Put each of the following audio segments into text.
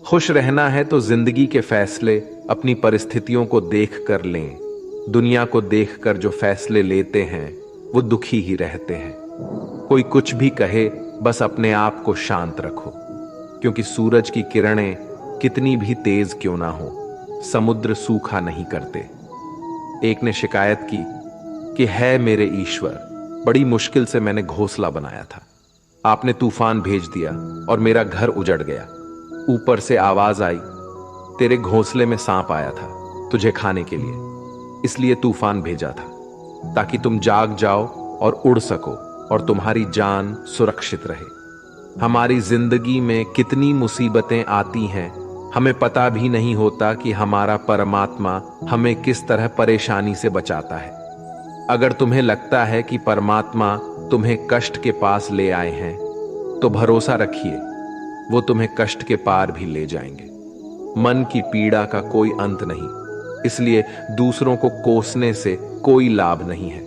खुश रहना है तो जिंदगी के फैसले अपनी परिस्थितियों को देख कर लें। दुनिया को देख कर जो फैसले लेते हैं वो दुखी ही रहते हैं। कोई कुछ भी कहे, बस अपने आप को शांत रखो, क्योंकि सूरज की किरणें कितनी भी तेज क्यों ना हो, समुद्र सूखा नहीं करते। एक ने शिकायत की कि है मेरे ईश्वर, बड़ी मुश्किल से मैंने घोंसला बनाया था, आपने तूफान भेज दिया और मेरा घर उजड़ गया। ऊपर से आवाज आई, तेरे घोंसले में सांप आया था तुझे खाने के लिए, इसलिए तूफान भेजा था, ताकि तुम जाग जाओ और उड़ सको और तुम्हारी जान सुरक्षित रहे। हमारी जिंदगी में कितनी मुसीबतें आती हैं, हमें पता भी नहीं होता कि हमारा परमात्मा हमें किस तरह परेशानी से बचाता है। अगर तुम्हें लगता है कि परमात्मा तुम्हें कष्ट के पास ले आए हैं, तो भरोसा रखिए वो तुम्हें कष्ट के पार भी ले जाएंगे। मन की पीड़ा का कोई अंत नहीं, इसलिए दूसरों को कोसने से कोई लाभ नहीं है।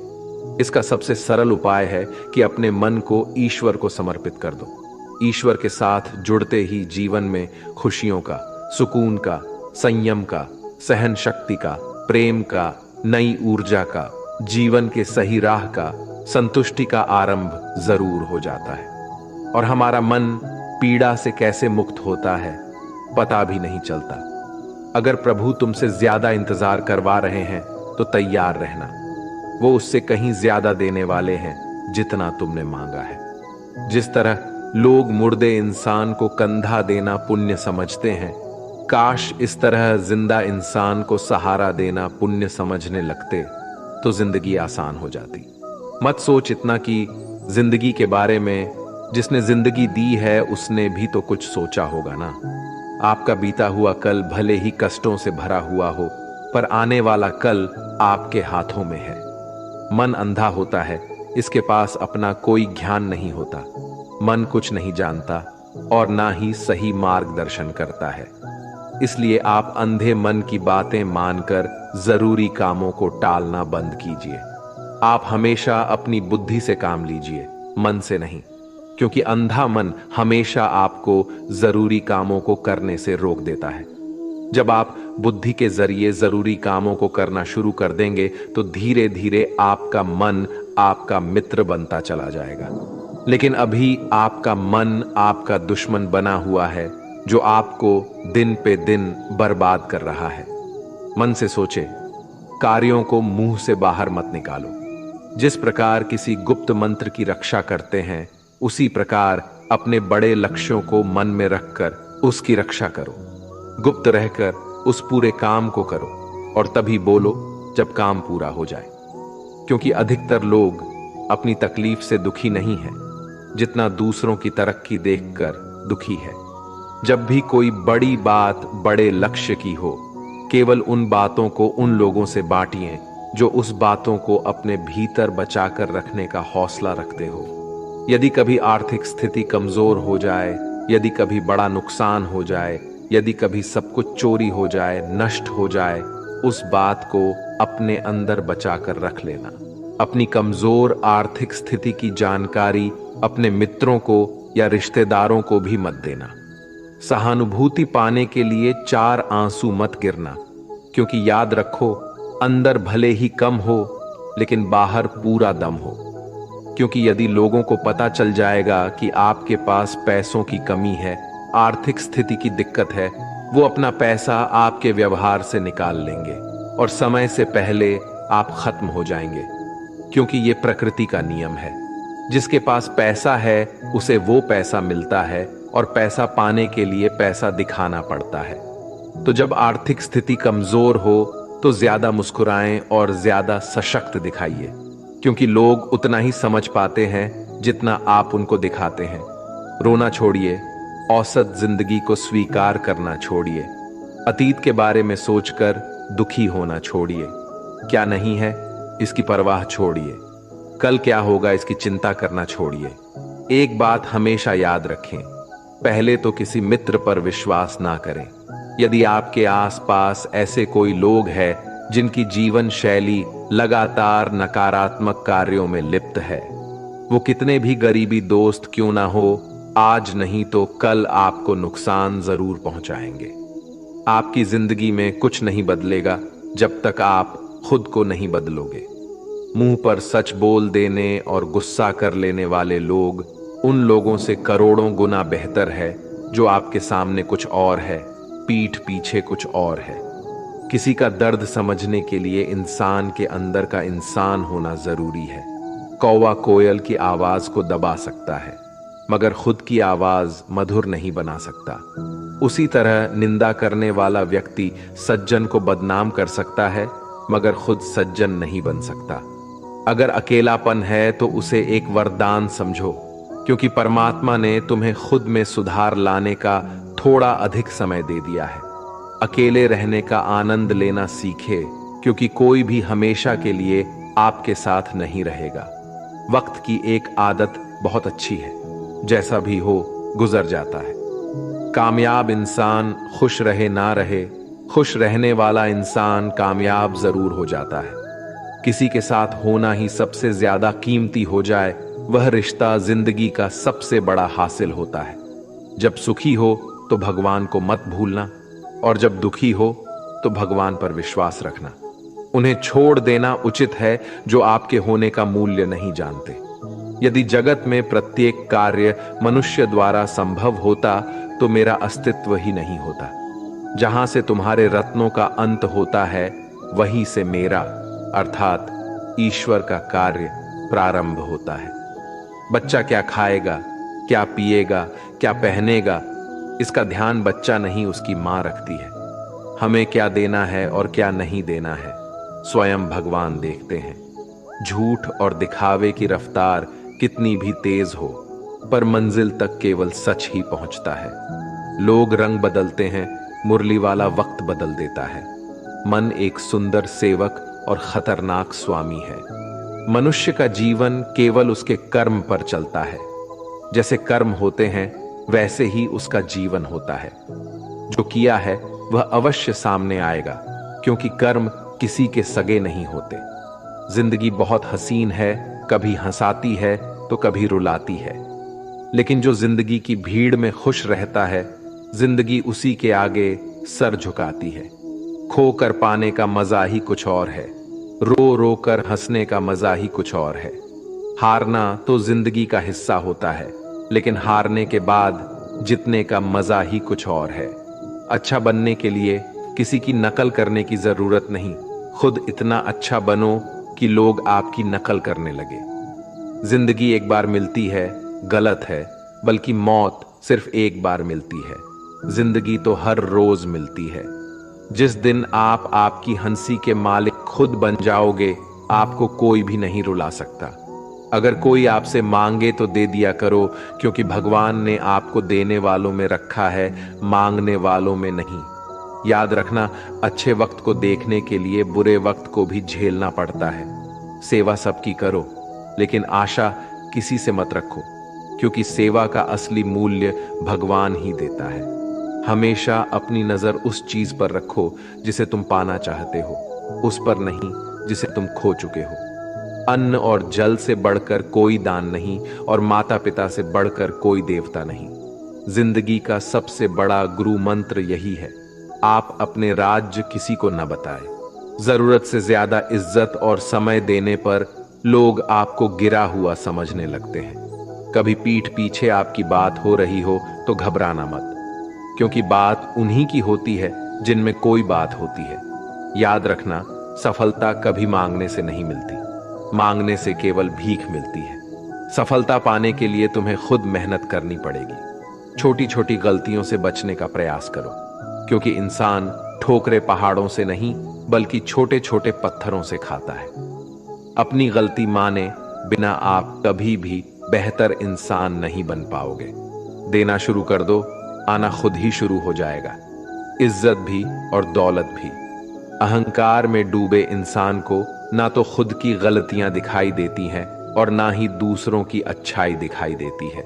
इसका सबसे सरल उपाय है कि अपने मन को ईश्वर को समर्पित कर दो। ईश्वर के साथ जुड़ते ही जीवन में खुशियों का, सुकून का, संयम का, सहन शक्ति का, प्रेम का, नई ऊर्जा का, जीवन के सही राह का, संतुष्टि का आरंभ जरूर हो जाता है। और हमारा मन पीड़ा से कैसे मुक्त होता है पता भी नहीं चलता। अगर प्रभु तुमसे ज्यादा इंतजार करवा रहे हैं तो तैयार रहना, वो उससे कहीं ज्यादा देने वाले हैं जितना तुमने मांगा है। जिस तरह लोग मुर्दे इंसान को कंधा देना पुण्य समझते हैं, काश इस तरह जिंदा इंसान को सहारा देना पुण्य समझने लगते तो जिंदगी आसान हो जाती। मत सोच इतना कि जिंदगी के बारे में, जिसने जिंदगी दी है उसने भी तो कुछ सोचा होगा ना। आपका बीता हुआ कल भले ही कष्टों से भरा हुआ हो, पर आने वाला कल आपके हाथों में है। मन अंधा होता है, इसके पास अपना कोई ज्ञान नहीं होता। मन कुछ नहीं जानता और ना ही सही मार्गदर्शन करता है। इसलिए आप अंधे मन की बातें मानकर जरूरी कामों को टालना बंद कीजिए। आप हमेशा अपनी बुद्धि से काम लीजिए, मन से नहीं, क्योंकि अंधा मन हमेशा आपको जरूरी कामों को करने से रोक देता है। जब आप बुद्धि के जरिए जरूरी कामों को करना शुरू कर देंगे तो धीरे धीरे आपका मन आपका मित्र बनता चला जाएगा। लेकिन अभी आपका मन आपका दुश्मन बना हुआ है, जो आपको दिन पे दिन बर्बाद कर रहा है। मन से सोचे, कार्यों को मुंह से बाहर मत निकालो। जिस प्रकार किसी गुप्त मंत्र की रक्षा करते हैं, उसी प्रकार अपने बड़े लक्ष्यों को मन में रखकर उसकी रक्षा करो। गुप्त रहकर उस पूरे काम को करो और तभी बोलो जब काम पूरा हो जाए। क्योंकि अधिकतर लोग अपनी तकलीफ से दुखी नहीं है, जितना दूसरों की तरक्की देखकर दुखी है। जब भी कोई बड़ी बात बड़े लक्ष्य की हो, केवल उन बातों को उन लोगों से बांटिए जो उस बातों को अपने भीतर बचाकर रखने का हौसला रखते हो। यदि कभी आर्थिक स्थिति कमजोर हो जाए, यदि कभी बड़ा नुकसान हो जाए, यदि कभी सब कुछ चोरी हो जाए, नष्ट हो जाए, उस बात को अपने अंदर बचाकर रख लेना। अपनी कमजोर आर्थिक स्थिति की जानकारी अपने मित्रों को या रिश्तेदारों को भी मत देना। सहानुभूति पाने के लिए 4 आंसू मत गिरना, क्योंकि याद रखो, अंदर भले ही कम हो लेकिन बाहर पूरा दम हो। क्योंकि यदि लोगों को पता चल जाएगा कि आपके पास पैसों की कमी है, आर्थिक स्थिति की दिक्कत है, वो अपना पैसा आपके व्यवहार से निकाल लेंगे और समय से पहले आप खत्म हो जाएंगे। क्योंकि ये प्रकृति का नियम है, जिसके पास पैसा है उसे वो पैसा मिलता है और पैसा पाने के लिए पैसा दिखाना पड़ता है। तो जब आर्थिक स्थिति कमजोर हो तो ज्यादा मुस्कुराएं और ज्यादा सशक्त दिखाइए, क्योंकि लोग उतना ही समझ पाते हैं जितना आप उनको दिखाते हैं। रोना छोड़िए, औसत जिंदगी को स्वीकार करना छोड़िए, अतीत के बारे में सोचकर दुखी होना छोड़िए। क्या नहीं है इसकी परवाह छोड़िए, कल क्या होगा इसकी चिंता करना छोड़िए। एक बात हमेशा याद रखें, पहले तो किसी मित्र पर विश्वास ना करें। यदि आपके आसपास ऐसे कोई लोग हैं जिनकी जीवन शैली लगातार नकारात्मक कार्यों में लिप्त है, वो कितने भी गरीबी दोस्त क्यों ना हो, आज नहीं तो कल आपको नुकसान जरूर पहुंचाएंगे। आपकी जिंदगी में कुछ नहीं बदलेगा जब तक आप खुद को नहीं बदलोगे। मुंह पर सच बोल देने और गुस्सा कर लेने वाले लोग उन लोगों से करोड़ों गुना बेहतर है जो आपके सामने कुछ और है, पीठ पीछे कुछ और है। किसी का दर्द समझने के लिए इंसान के अंदर का इंसान होना जरूरी है। कौवा कोयल की आवाज को दबा सकता है, मगर खुद की आवाज मधुर नहीं बना सकता। उसी तरह निंदा करने वाला व्यक्ति सज्जन को बदनाम कर सकता है, मगर खुद सज्जन नहीं बन सकता। अगर अकेलापन है तो उसे एक वरदान समझो, क्योंकि परमात्मा ने तुम्हें खुद में सुधार लाने का थोड़ा अधिक समय दे दिया है। अकेले रहने का आनंद लेना सीखे, क्योंकि कोई भी हमेशा के लिए आपके साथ नहीं रहेगा। वक्त की एक आदत बहुत अच्छी है, जैसा भी हो गुजर जाता है। कामयाब इंसान खुश रहे ना रहे, खुश रहने वाला इंसान कामयाब जरूर हो जाता है। किसी के साथ होना ही सबसे ज्यादा कीमती हो जाए, वह रिश्ता जिंदगी का सबसे बड़ा हासिल होता है। जब सुखी हो तो भगवान को मत भूलना, और जब दुखी हो तो भगवान पर विश्वास रखना। उन्हें छोड़ देना उचित है जो आपके होने का मूल्य नहीं जानते। यदि जगत में प्रत्येक कार्य मनुष्य द्वारा संभव होता तो मेरा अस्तित्व ही नहीं होता। जहां से तुम्हारे रत्नों का अंत होता है, वहीं से मेरा अर्थात ईश्वर का कार्य प्रारंभ होता है। बच्चा क्या खाएगा, क्या पिएगा, क्या पहनेगा, इसका ध्यान बच्चा नहीं उसकी मां रखती है। हमें क्या देना है और क्या नहीं देना है, स्वयं भगवान देखते हैं। झूठ और दिखावे की रफ्तार कितनी भी तेज हो, पर मंजिल तक केवल सच ही पहुंचता है। लोग रंग बदलते हैं, मुरली वाला वक्त बदल देता है। मन एक सुंदर सेवक और खतरनाक स्वामी है। मनुष्य का जीवन केवल उसके कर्म पर चलता है। जैसे कर्म होते हैं वैसे ही उसका जीवन होता है। जो किया है वह अवश्य सामने आएगा, क्योंकि कर्म किसी के सगे नहीं होते। जिंदगी बहुत हसीन है, कभी हंसाती है तो कभी रुलाती है, लेकिन जो जिंदगी की भीड़ में खुश रहता है, जिंदगी उसी के आगे सर झुकाती है। खोकर पाने का मजा ही कुछ और है, रो रो कर हंसने का मजा ही कुछ और है। हारना तो जिंदगी का हिस्सा होता है, लेकिन हारने के बाद जीतने का मजा ही कुछ और है। अच्छा बनने के लिए किसी की नकल करने की जरूरत नहीं, खुद इतना अच्छा बनो कि लोग आपकी नकल करने लगे। जिंदगी एक बार मिलती है गलत है, बल्कि मौत सिर्फ एक बार मिलती है। जिंदगी तो हर रोज मिलती है। जिस दिन आप आपकी हंसी के मालिक खुद बन जाओगे, आपको कोई भी नहीं रुला सकता। अगर कोई आपसे मांगे तो दे दिया करो, क्योंकि भगवान ने आपको देने वालों में रखा है, मांगने वालों में नहीं। याद रखना, अच्छे वक्त को देखने के लिए बुरे वक्त को भी झेलना पड़ता है। सेवा सबकी करो, लेकिन आशा किसी से मत रखो, क्योंकि सेवा का असली मूल्य भगवान ही देता है। हमेशा अपनी नजर उस चीज पर रखो जिसे तुम पाना चाहते हो, उस पर नहीं जिसे तुम खो चुके हो। अन्न और जल से बढ़कर कोई दान नहीं, और माता पिता से बढ़कर कोई देवता नहीं। जिंदगी का सबसे बड़ा गुरु मंत्र यही है, आप अपने राज्य किसी को न बताएं। जरूरत से ज्यादा इज्जत और समय देने पर लोग आपको गिरा हुआ समझने लगते हैं। कभी पीठ पीछे आपकी बात हो रही हो तो घबराना मत, क्योंकि बात उन्हीं की होती है जिनमें कोई बात होती है। याद रखना, सफलता कभी मांगने से नहीं मिलती, मांगने से केवल भीख मिलती है। सफलता पाने के लिए तुम्हें खुद मेहनत करनी पड़ेगी। छोटी छोटी गलतियों से बचने का प्रयास करो, क्योंकि इंसान ठोकरे पहाड़ों से नहीं बल्कि छोटे छोटे पत्थरों से खाता है। अपनी गलती माने बिना आप कभी भी बेहतर इंसान नहीं बन पाओगे। देना शुरू कर दो, आना खुद ही शुरू हो जाएगा, इज्जत भी और दौलत भी। अहंकार में डूबे इंसान को ना तो खुद की गलतियां दिखाई देती हैं और ना ही दूसरों की अच्छाई दिखाई देती है।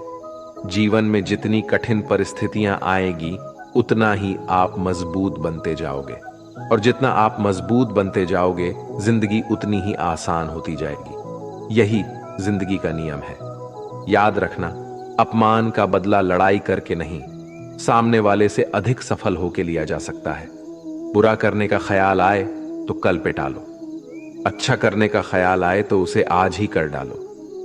जीवन में जितनी कठिन परिस्थितियां आएगी, उतना ही आप मजबूत बनते जाओगे, और जितना आप मजबूत बनते जाओगे, जिंदगी उतनी ही आसान होती जाएगी। यही जिंदगी का नियम है। याद रखना, अपमान का बदला लड़ाई करके नहीं, सामने वाले से अधिक सफल होके लिया जा सकता है। बुरा करने का ख्याल आए तो कल पे टालो, अच्छा करने का ख्याल आए तो उसे आज ही कर डालो।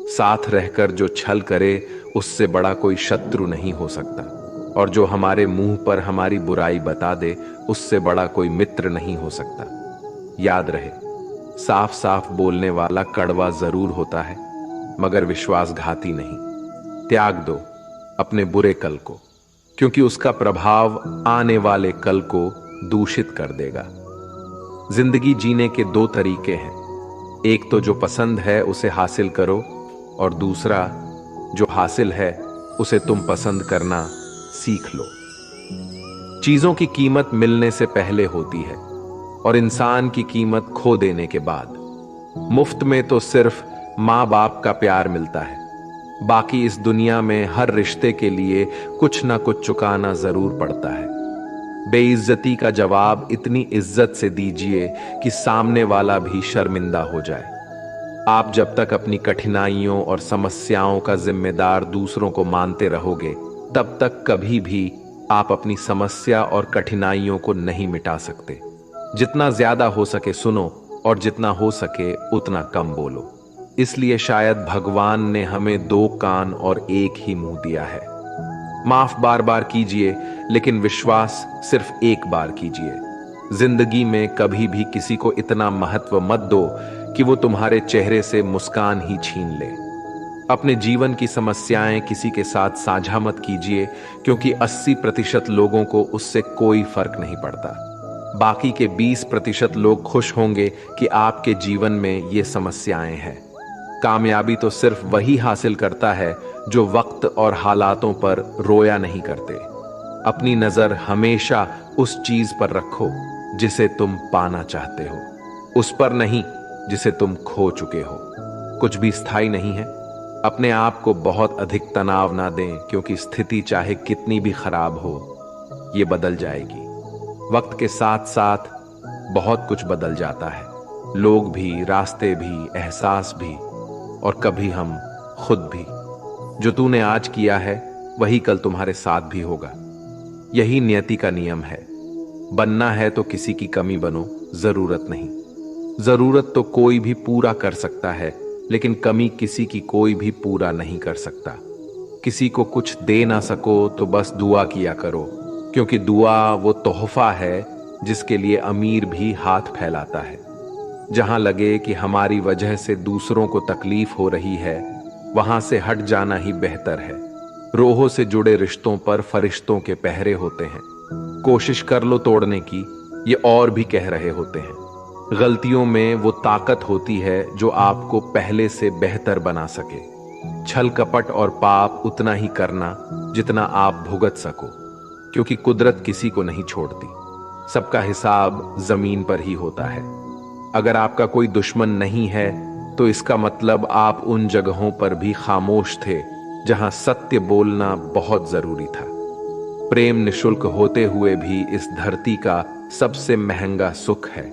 साथ रहकर जो छल करे उससे बड़ा कोई शत्रु नहीं हो सकता, और जो हमारे मुंह पर हमारी बुराई बता दे उससे बड़ा कोई मित्र नहीं हो सकता। याद रहे, साफ साफ बोलने वाला कड़वा जरूर होता है मगर विश्वासघाती नहीं। त्याग दो अपने बुरे कल को, क्योंकि उसका प्रभाव आने वाले कल को दूषित कर देगा। जिंदगी जीने के दो तरीके हैं, एक तो जो पसंद है उसे हासिल करो, और दूसरा जो हासिल है उसे तुम पसंद करना सीख लो। चीजों की कीमत मिलने से पहले होती है और इंसान की कीमत खो देने के बाद। मुफ्त में तो सिर्फ माँ बाप का प्यार मिलता है, बाकी इस दुनिया में हर रिश्ते के लिए कुछ ना कुछ चुकाना जरूर पड़ता है। बेइज्जती का जवाब इतनी इज्जत से दीजिए कि सामने वाला भी शर्मिंदा हो जाए। आप जब तक अपनी कठिनाइयों और समस्याओं का जिम्मेदार दूसरों को मानते रहोगे, तब तक कभी भी आप अपनी समस्या और कठिनाइयों को नहीं मिटा सकते। जितना ज्यादा हो सके सुनो, और जितना हो सके उतना कम बोलो। इसलिए शायद भगवान ने हमें दो कान और एक ही मुंह दिया है। माफ बार बार कीजिए, लेकिन विश्वास सिर्फ एक बार कीजिए। जिंदगी में कभी भी किसी को इतना महत्व मत दो कि वो तुम्हारे चेहरे से मुस्कान ही छीन ले। अपने जीवन की समस्याएं किसी के साथ साझा मत कीजिए, क्योंकि 80% लोगों को उससे कोई फर्क नहीं पड़ता। बाकी के 20% लोग खुश होंगे कि आपके जीवन में ये समस्याएं हैं। कामयाबी तो सिर्फ वही हासिल करता है जो वक्त और हालातों पर रोया नहीं करते। अपनी नजर हमेशा उस चीज पर रखो जिसे तुम पाना चाहते हो, उस पर नहीं जिसे तुम खो चुके हो। कुछ भी स्थायी नहीं है। अपने आप को बहुत अधिक तनाव ना दें, क्योंकि स्थिति चाहे कितनी भी खराब हो, ये बदल जाएगी। वक्त के साथ साथ बहुत कुछ बदल जाता है, लोग भी, रास्ते भी, एहसास भी, और कभी हम खुद भी। जो तूने आज किया है वही कल तुम्हारे साथ भी होगा। यही नियति का नियम है। बनना है तो किसी की कमी बनो, जरूरत नहीं। जरूरत तो कोई भी पूरा कर सकता है, लेकिन कमी किसी की कोई भी पूरा नहीं कर सकता। किसी को कुछ दे ना सको तो बस दुआ किया करो, क्योंकि दुआ वो तोहफा है जिसके लिए अमीर भी हाथ फैलाता है। जहां लगे कि हमारी वजह से दूसरों को तकलीफ हो रही है, वहां से हट जाना ही बेहतर है। रोहों से जुड़े रिश्तों पर फरिश्तों के पहरे होते हैं। कोशिश कर लो तोड़ने की, ये और भी कह रहे होते हैं। गलतियों में वो ताकत होती है जो आपको पहले से बेहतर बना सके। छल कपट और पाप उतना ही करना जितना आप भुगत सको, क्योंकि कुदरत किसी को नहीं छोड़ती। सबका हिसाब जमीन पर ही होता है। अगर आपका कोई दुश्मन नहीं है तो इसका मतलब आप उन जगहों पर भी खामोश थे जहां सत्य बोलना बहुत जरूरी था। प्रेम निशुल्क होते हुए भी इस धरती का सबसे महंगा सुख है।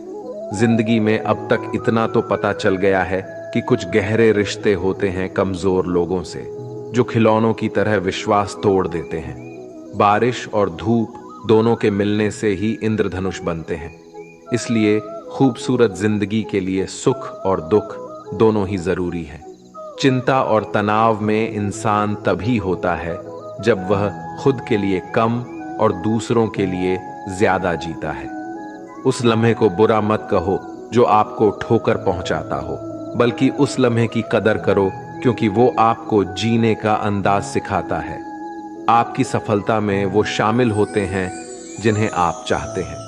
जिंदगी में अब तक इतना तो पता चल गया है कि कुछ गहरे रिश्ते होते हैं कमजोर लोगों से, जो खिलौनों की तरह विश्वास तोड़ देते हैं। बारिश और धूप दोनों के मिलने से ही इंद्रधनुष बनते हैं। इसलिए खूबसूरत जिंदगी के लिए सुख और दुख दोनों ही जरूरी है। चिंता और तनाव में इंसान तभी होता है जब वह खुद के लिए कम और दूसरों के लिए ज्यादा जीता है। उस लम्हे को बुरा मत कहो जो आपको ठोकर पहुंचाता हो, बल्कि उस लम्हे की कदर करो, क्योंकि वो आपको जीने का अंदाज सिखाता है। आपकी सफलता में वो शामिल होते हैं जिन्हें आप चाहते हैं।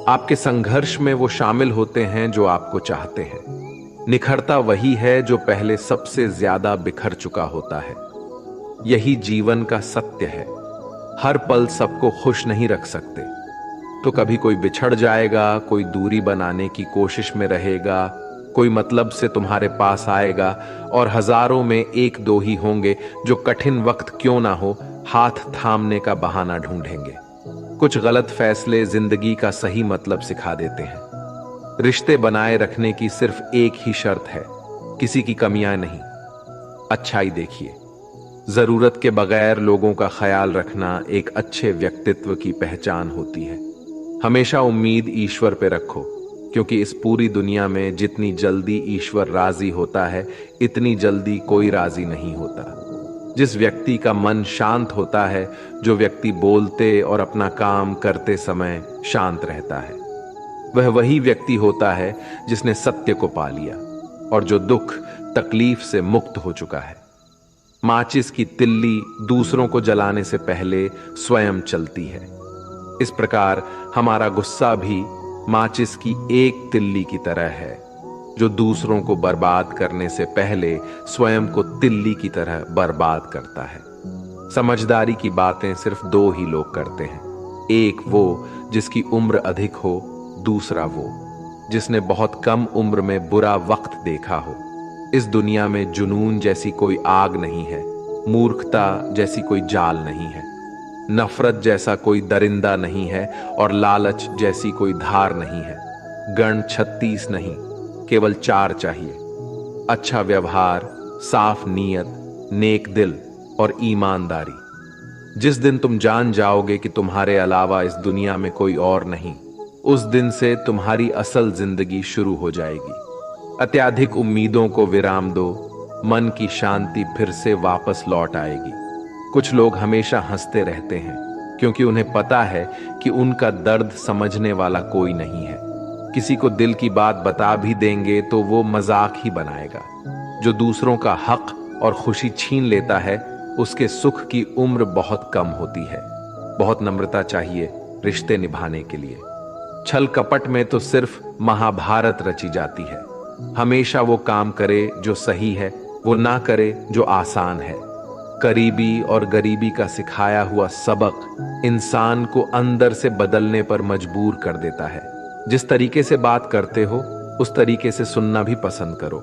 आपके संघर्ष में वो शामिल होते हैं जो आपको चाहते हैं। निखरता वही है जो पहले सबसे ज्यादा बिखर चुका होता है। यही जीवन का सत्य है। हर पल सबको खुश नहीं रख सकते, तो कभी कोई बिछड़ जाएगा, कोई दूरी बनाने की कोशिश में रहेगा, कोई मतलब से तुम्हारे पास आएगा, और हजारों में एक दो ही होंगे जो कठिन वक्त क्यों ना हो हाथ थामने का बहाना ढूंढेंगे। कुछ गलत फैसले जिंदगी का सही मतलब सिखा देते हैं। रिश्ते बनाए रखने की सिर्फ एक ही शर्त है, किसी की कमियां नहीं, अच्छाई देखिए। जरूरत के बगैर लोगों का ख्याल रखना एक अच्छे व्यक्तित्व की पहचान होती है। हमेशा उम्मीद ईश्वर पे रखो, क्योंकि इस पूरी दुनिया में जितनी जल्दी ईश्वर राजी होता है, इतनी जल्दी कोई राजी नहीं होता। जिस व्यक्ति का मन शांत होता है, जो व्यक्ति बोलते और अपना काम करते समय शांत रहता है, वह वही व्यक्ति होता है जिसने सत्य को पा लिया और जो दुख तकलीफ से मुक्त हो चुका है। माचिस की तिल्ली दूसरों को जलाने से पहले स्वयं चलती है। इस प्रकार हमारा गुस्सा भी माचिस की एक तिल्ली की तरह है, जो दूसरों को बर्बाद करने से पहले स्वयं को तिल्ली की तरह बर्बाद करता है। समझदारी की बातें सिर्फ दो ही लोग करते हैं, एक वो जिसकी उम्र अधिक हो, दूसरा वो जिसने बहुत कम उम्र में बुरा वक्त देखा हो। इस दुनिया में जुनून जैसी कोई आग नहीं है, मूर्खता जैसी कोई जाल नहीं है, नफरत जैसा कोई दरिंदा नहीं है और लालच जैसी कोई धार नहीं है। गण 36 नहीं, केवल 4 चाहिए, अच्छा व्यवहार, साफ नीयत, नेक दिल और ईमानदारी। जिस दिन तुम जान जाओगे कि तुम्हारे अलावा इस दुनिया में कोई और नहीं, उस दिन से तुम्हारी असल जिंदगी शुरू हो जाएगी। अत्याधिक उम्मीदों को विराम दो, मन की शांति फिर से वापस लौट आएगी। कुछ लोग हमेशा हंसते रहते हैं, क्योंकि उन्हें पता है कि उनका दर्द समझने वाला कोई नहीं है। किसी को दिल की बात बता भी देंगे तो वो मजाक ही बनाएगा। जो दूसरों का हक और खुशी छीन लेता है, उसके सुख की उम्र बहुत कम होती है। बहुत नम्रता चाहिए रिश्ते निभाने के लिए। छल कपट में तो सिर्फ महाभारत रची जाती है। हमेशा वो काम करे जो सही है, वो ना करे जो आसान है। करीबी और गरीबी का सिखाया हुआ सबक इंसान को अंदर से बदलने पर मजबूर कर देता है। जिस तरीके से बात करते हो, उस तरीके से सुनना भी पसंद करो।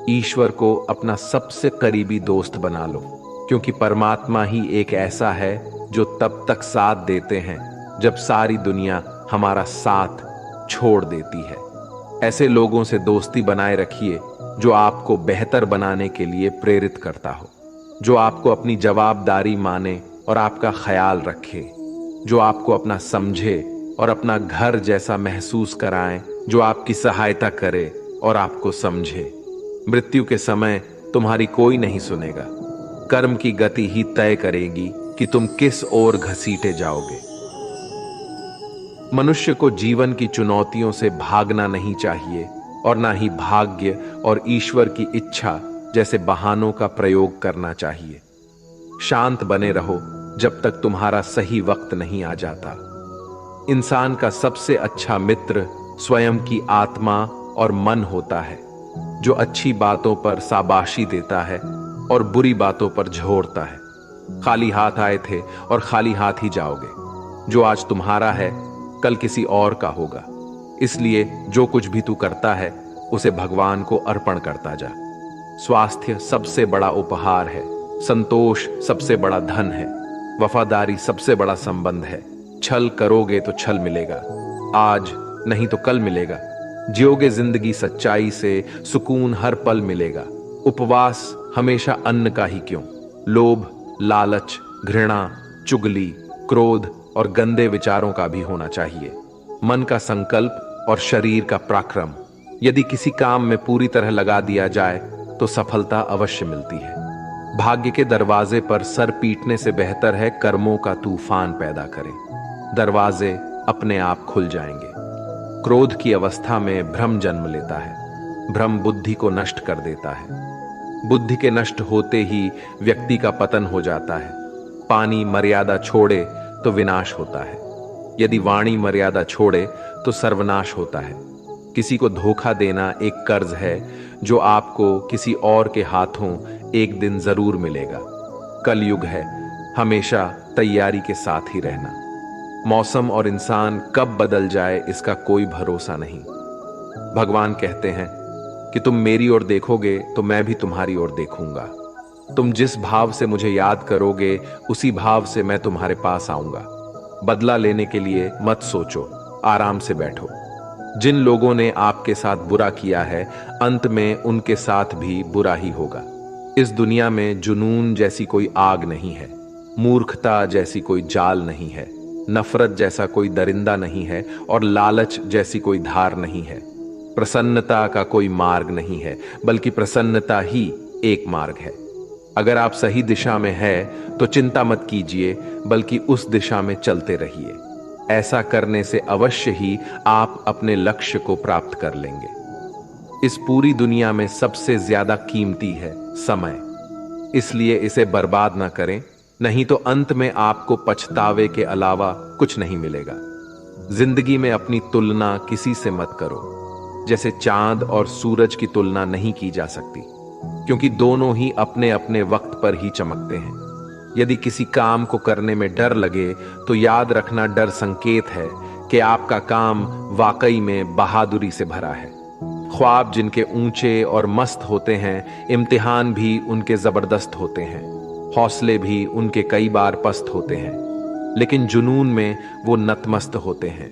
ईश्वर को अपना सबसे करीबी दोस्त बना लो, क्योंकि परमात्मा ही एक ऐसा है जो तब तक साथ देते हैं जब सारी दुनिया हमारा साथ छोड़ देती है। ऐसे लोगों से दोस्ती बनाए रखिए जो आपको बेहतर बनाने के लिए प्रेरित करता हो, जो आपको अपनी जवाबदारी माने और आपका ख्याल रखे, जो आपको अपना समझे और अपना घर जैसा महसूस कराएं, जो आपकी सहायता करे और आपको समझे। मृत्यु के समय तुम्हारी कोई नहीं सुनेगा। कर्म की गति ही तय करेगी कि तुम किस ओर घसीटे जाओगे। मनुष्य को जीवन की चुनौतियों से भागना नहीं चाहिए और ना ही भाग्य और ईश्वर की इच्छा जैसे बहानों का प्रयोग करना चाहिए। शांत बने रहो जब तक तुम्हारा सही वक्त नहीं आ जाता। इंसान का सबसे अच्छा मित्र स्वयं की आत्मा और मन होता है, जो अच्छी बातों पर शाबाशी देता है और बुरी बातों पर झोरता है। खाली हाथ आए थे और खाली हाथ ही जाओगे। जो आज तुम्हारा है, कल किसी और का होगा। इसलिए जो कुछ भी तू करता है, उसे भगवान को अर्पण करता जा। स्वास्थ्य सबसे बड़ा उपहार है, संतोष सबसे बड़ा धन है, वफादारी सबसे बड़ा संबंध है। छल करोगे तो छल मिलेगा, आज नहीं तो कल मिलेगा। जियोगे जिंदगी सच्चाई से, सुकून हर पल मिलेगा। उपवास हमेशा अन्न का ही क्यों, लोभ, लालच, घृणा, चुगली, क्रोध और गंदे विचारों का भी होना चाहिए। मन का संकल्प और शरीर का पराक्रम यदि किसी काम में पूरी तरह लगा दिया जाए तो सफलता अवश्य मिलती है। भाग्य के दरवाजे पर सर पीटने से बेहतर है कर्मों का तूफान पैदा करें। दरवाजे अपने आप खुल जाएंगे। क्रोध की अवस्था में भ्रम जन्म लेता है। भ्रम बुद्धि को नष्ट कर देता है। बुद्धि के नष्ट होते ही व्यक्ति का पतन हो जाता है। पानी मर्यादा छोड़े तो विनाश होता है, यदि वाणी मर्यादा छोड़े तो सर्वनाश होता है। किसी को धोखा देना एक कर्ज है जो आपको किसी और के हाथों एक दिन जरूर मिलेगा। कलयुग है, हमेशा तैयारी के साथ ही रहना। मौसम और इंसान कब बदल जाए इसका कोई भरोसा नहीं। भगवान कहते हैं कि तुम मेरी ओर देखोगे तो मैं भी तुम्हारी ओर देखूंगा। तुम जिस भाव से मुझे याद करोगे, उसी भाव से मैं तुम्हारे पास आऊंगा। बदला लेने के लिए मत सोचो, आराम से बैठो। जिन लोगों ने आपके साथ बुरा किया है, अंत में उनके साथ भी बुरा ही होगा। इस दुनिया में जुनून जैसी कोई आग नहीं है, मूर्खता जैसी कोई जाल नहीं है, नफरत जैसा कोई दरिंदा नहीं है और लालच जैसी कोई धार नहीं है। प्रसन्नता का कोई मार्ग नहीं है, बल्कि प्रसन्नता ही एक मार्ग है। अगर आप सही दिशा में हैं तो चिंता मत कीजिए, बल्कि उस दिशा में चलते रहिए। ऐसा करने से अवश्य ही आप अपने लक्ष्य को प्राप्त कर लेंगे। इस पूरी दुनिया में सबसे ज्यादा कीमती है समय, इसलिए इसे बर्बाद ना करें, नहीं तो अंत में आपको पछतावे के अलावा कुछ नहीं मिलेगा। जिंदगी में अपनी तुलना किसी से मत करो। जैसे चांद और सूरज की तुलना नहीं की जा सकती, क्योंकि दोनों ही अपने अपने वक्त पर ही चमकते हैं। यदि किसी काम को करने में डर लगे तो याद रखना, डर संकेत है कि आपका काम वाकई में बहादुरी से भरा है। ख्वाब जिनके ऊंचे और मस्त होते हैं, इम्तिहान भी उनके जबरदस्त होते हैं, हौसले भी उनके कई बार पस्त होते हैं, लेकिन जुनून में वो नतमस्त होते हैं।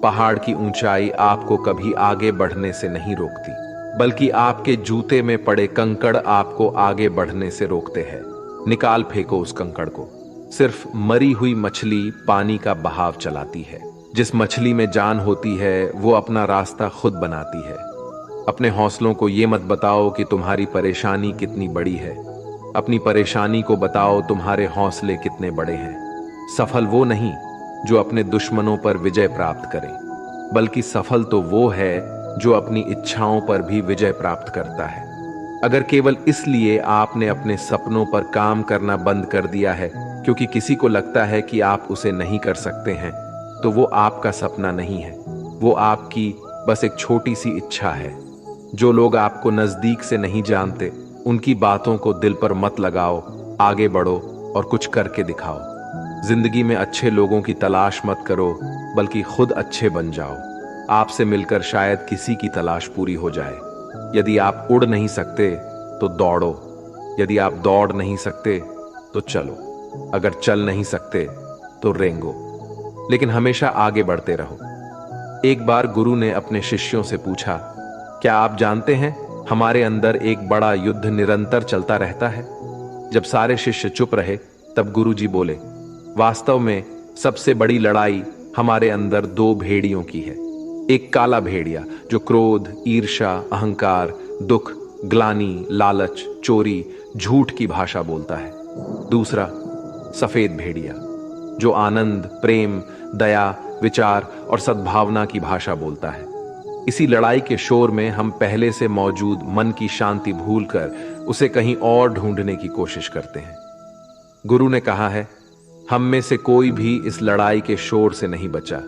पहाड़ की ऊंचाई आपको कभी आगे बढ़ने से नहीं रोकती, बल्कि आपके जूते में पड़े कंकड़ आपको आगे बढ़ने से रोकते हैं। निकाल फेंको उस कंकड़ को। सिर्फ मरी हुई मछली पानी का बहाव चलाती है। जिस मछली में जान होती है वो अपना रास्ता खुद बनाती है। अपने हौसलों को ये मत बताओ कि तुम्हारी परेशानी कितनी बड़ी है, अपनी परेशानी को बताओ तुम्हारे हौसले कितने बड़े हैं। सफल वो नहीं जो अपने दुश्मनों पर विजय प्राप्त करे, बल्कि सफल तो वो है जो अपनी इच्छाओं पर भी विजय प्राप्त करता है। अगर केवल इसलिए आपने अपने सपनों पर काम करना बंद कर दिया है क्योंकि किसी को लगता है कि आप उसे नहीं कर सकते हैं, तो वो आपका सपना नहीं है, वो आपकी बस एक छोटी सी इच्छा है। जो लोग आपको नजदीक से नहीं जानते, उनकी बातों को दिल पर मत लगाओ, आगे बढ़ो और कुछ करके दिखाओ। जिंदगी में अच्छे लोगों की तलाश मत करो, बल्कि खुद अच्छे बन जाओ। आपसे मिलकर शायद किसी की तलाश पूरी हो जाए। यदि आप उड़ नहीं सकते तो दौड़ो, यदि आप दौड़ नहीं सकते तो चलो, अगर चल नहीं सकते तो रेंगो, लेकिन हमेशा आगे बढ़ते रहो। एक बार गुरु ने अपने शिष्यों से पूछा, क्या आप जानते हैं हमारे अंदर एक बड़ा युद्ध निरंतर चलता रहता है? जब सारे शिष्य चुप रहे तब गुरुजी बोले, वास्तव में सबसे बड़ी लड़ाई हमारे अंदर दो भेड़ियों की है। एक काला भेड़िया जो क्रोध, ईर्ष्या, अहंकार, दुख, ग्लानि, लालच, चोरी, झूठ की भाषा बोलता है। दूसरा सफेद भेड़िया जो आनंद, प्रेम, दया, विचार और सद्भावना की भाषा बोलता है। इसी लड़ाई के शोर में हम पहले से मौजूद मन की शांति भूलकर उसे कहीं और ढूंढने की कोशिश करते हैं। गुरु ने कहा है, हम में से कोई भी इस लड़ाई के शोर से नहीं बचा।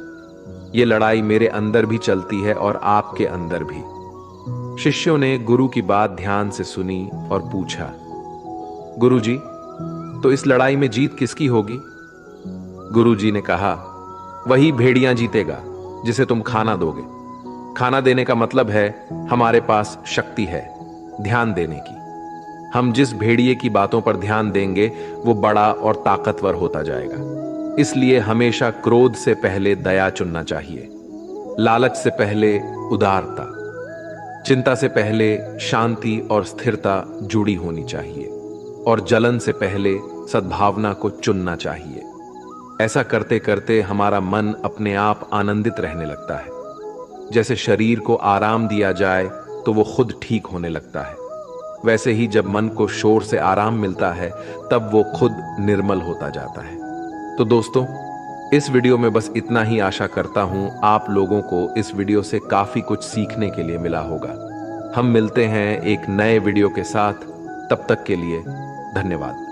ये लड़ाई मेरे अंदर भी चलती है और आपके अंदर भी। शिष्यों ने गुरु की बात ध्यान से सुनी और पूछा, गुरुजी, तो इस लड़ाई में जीत किसकी होगी? गुरुजी ने कहा, वही भेड़िया जीतेगा जिसे तुम खाना दोगे। खाना देने का मतलब है हमारे पास शक्ति है ध्यान देने की। हम जिस भेड़िए की बातों पर ध्यान देंगे वो बड़ा और ताकतवर होता जाएगा। इसलिए हमेशा क्रोध से पहले दया चुनना चाहिए, लालच से पहले उदारता, चिंता से पहले शांति और स्थिरता जुड़ी होनी चाहिए, और जलन से पहले सद्भावना को चुनना चाहिए। ऐसा करते करते हमारा मन अपने आप आनंदित रहने लगता है। जैसे शरीर को आराम दिया जाए तो वो खुद ठीक होने लगता है, वैसे ही जब मन को शोर से आराम मिलता है तब वो खुद निर्मल होता जाता है। तो दोस्तों, इस वीडियो में बस इतना ही। आशा करता हूं आप लोगों को इस वीडियो से काफी कुछ सीखने के लिए मिला होगा। हम मिलते हैं एक नए वीडियो के साथ, तब तक के लिए धन्यवाद।